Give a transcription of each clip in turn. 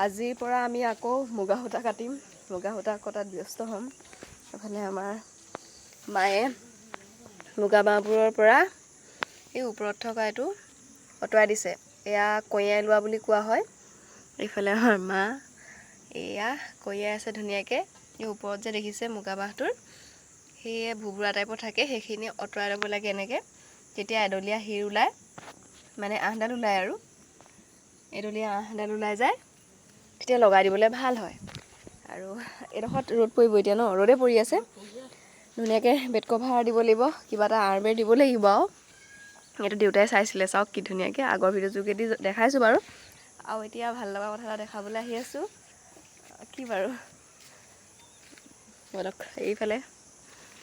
আজিৰ পৰা আমি আকৌ মুগা সূতা কাটিম, মুগা সূতা কটাত ব্যস্ত হ'ম। এফালে আমাৰ মায়ে মুগা বাঁহবোৰৰ পৰা এই ওপৰত থকা এইটো অঁতৰাই দিছে। এয়া কঁয়াই লোৱা বুলি কোৱা হয়। এইফালে আমাৰ মা এয়া কঁয়াই আছে ধুনীয়াকৈ। এই ওপৰত যে দেখিছে মুগা বাঁহটোৰ সেয়ে ভুবুৰা টাইপৰ থাকে, সেইখিনি অঁতৰাই ল'ব লাগে এনেকৈ। তেতিয়া এডলীয়া শিৰ ওলায়, মানে আঠডাল ওলায় আৰু এডলীয়া আঠডাল ওলাই যায়, তেতিয়া লগাই দিবলৈ ভাল হয়। আৰু এইডোখৰত ৰ'দ পৰিব এতিয়া ন, ৰ'দে পৰি আছে। ধুনীয়াকৈ বেড কভাৰ দিব লাগিব, কিবা এটা আৰবেৰ দিব লাগিব আৰু। এইটো দেউতাই চাইছিলে, চাওক কি ধুনীয়াকৈ আগৰ ভিডিঅ' যোগেদি দেখাইছোঁ বাৰু। আৰু এতিয়া ভাল লগা কথা এটা দেখাবলৈ আহি আছোঁ। কি বাৰু অলপ এইফালে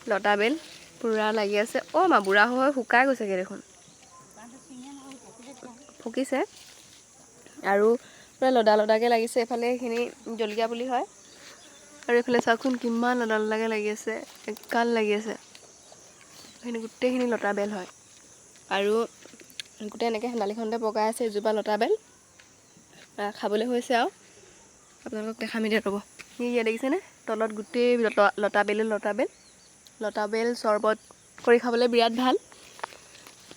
লতা বেল পূৰা লাগি আছে। অ' মা বুঢ়া হৈ শুকাই গৈছেগৈ দেখোন, পকিছে আৰু পূৰা লদা লদাকৈ লাগিছে। এইফালে এইখিনি জলকীয়া পুলি হয়। আৰু এইফালে চাওকচোন কিমান লদা লদাকৈ লাগি আছে, একাল লাগি আছে। সেইখিনি গোটেইখিনি লতা বেল হয়। আৰু গোটেই এনেকৈ হেন্দালিখনতে পকাই আছে এজোপা লতা বেল। খাবলৈ হৈছে আৰু আপোনালোকক দেখাম এতিয়া, ৰ'ব। ইয়াত দেখিছেনে তলত গোটেই লতা বেল চৰ্বত কৰি খাবলৈ বিৰাট ভাল।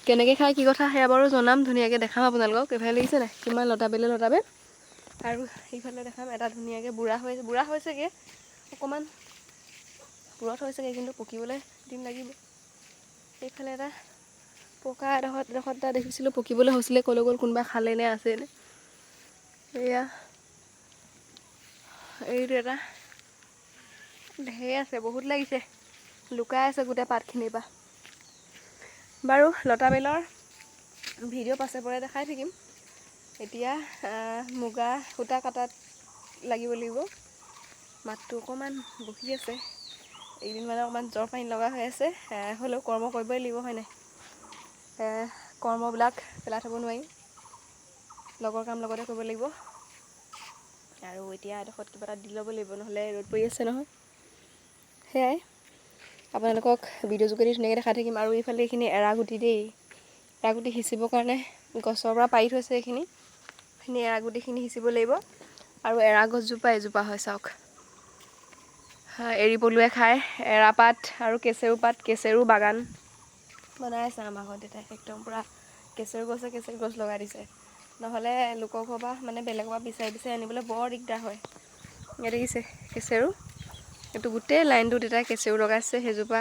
কেনেকৈ খায় কি কথা সেয়া বাৰু জনাম, ধুনীয়াকৈ দেখাম আপোনালোকক। এইফালে দেখিছে নাই কিমান লতা বেল। আৰু সেইফালে দেখাম এটা ধুনীয়াকৈ বুঢ়া হৈছেগৈ, অকণমান পুৰঠ হৈছেগৈ, কিন্তু পকিবলৈ দিন লাগিব। এইফালে এটা পকা এডোখৰত এটা দেখিছিলোঁ পকিবলৈ হৈছিলে, ক'লৈ গ'ল কোনোবা খালে নে আছেনে। এয়া এইটো এটা ঢেৰ আছে, বহুত লাগিছে, লুকাই আছে গোটেই পাতখিনিৰ পৰা। বাৰু লতা বেলৰ ভিডিঅ' পাছে পৰে দেখাই থাকিম। এতিয়া মুগা সূতা কটাত লাগিব। মাতটো অকণমান বহি আছে, এইদিন মানে অকণমান জ্বৰ পানী লগা হৈ আছে। হ'লেও কৰ্ম কৰিবই লাগিব, হয় নাই? কৰ্মবিলাক পেলাই থ'ব নোৱাৰি, লগৰ কাম লগতে কৰিব লাগিব। আৰু এতিয়া এডোখৰত কিবা এটা দি ল'ব লাগিব, নহ'লে ৰ'দ পৰি আছে নহয়। সেয়াই আপোনালোকক ভিডিঅ' যোগেদি ধুনীয়াকৈ দেখাই থাকিম। আৰু এইফালে এইখিনি এৰাগুটি দেই, এৰাগুটি সিঁচিবৰ কাৰণে গছৰ পৰা পাৰি থৈছে। এইখিনি এৰাগুটিখিনি সিঁচিব লাগিব। আৰু এৰা গছজোপা এজোপা হয়, চাওক। এৰী পলুৱে খায় এৰাপাত আৰু কেচেৰু পাত, কেচেৰু বাগান বনাই আছে আমাৰ ঘৰত দেউতাই। একদম পূৰা কেচেৰু গছ লগাই দিছে, নহ'লে লোকৰ ঘৰৰ পৰা মানে বেলেগৰ পৰা বিচাৰি আনিবলৈ বৰ দিগদাৰ হয়। ইয়াত দেখিছে কেচেৰু, এইটো গোটেই লাইনটো দেউতাই কেচেৰু লগাইছে। সেইজোপা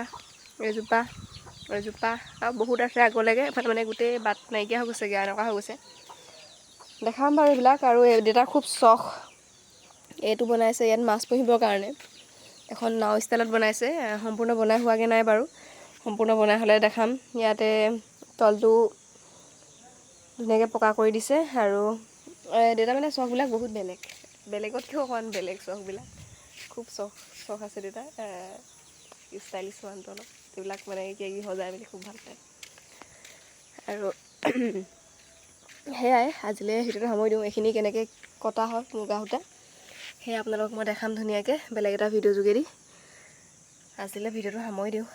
এজোপা আৰু বহুত আছে আগলৈকে। এফালে মানে গোটেই বাট নাইকিয়া হৈ গৈছেগৈ, এনেকুৱা হৈ গৈছে। দেখাম বাৰু এইবিলাক। আৰু দেউতাৰ খুব চখ এইটো বনাইছে, ইয়াত মাছ পুহিবৰ কাৰণে এখন নাও ষ্টাইলত বনাইছে। সম্পূৰ্ণ বনাই হোৱাগৈ নাই বাৰু, সম্পূৰ্ণ বনাই হ'লে দেখাম। ইয়াতে তলটো ধুনীয়াকৈ পকা কৰি দিছে। আৰু দেউতা মানে চখবিলাক বহুত বেলেগতকৈও অকণমান বেলেগ চখবিলাক। খুব চখ আছে দেউতাৰ, ষ্টাইলিছ মানুহটো অলপ। এইবিলাক মানে কি সজাই মেলি খুব ভাল পায়। আৰু সেয়াই আজিলৈ ভিডিঅ'টো সামৰি দিওঁ। এইখিনি কেনেকৈ কটা হয় মুগা সূতা, সেয়া আপোনালোকক মই দেখাম ধুনীয়াকৈ বেলেগ এটা ভিডিঅ' যোগেদি। আজিলৈ ভিডিঅ'টো সামৰি দিওঁ।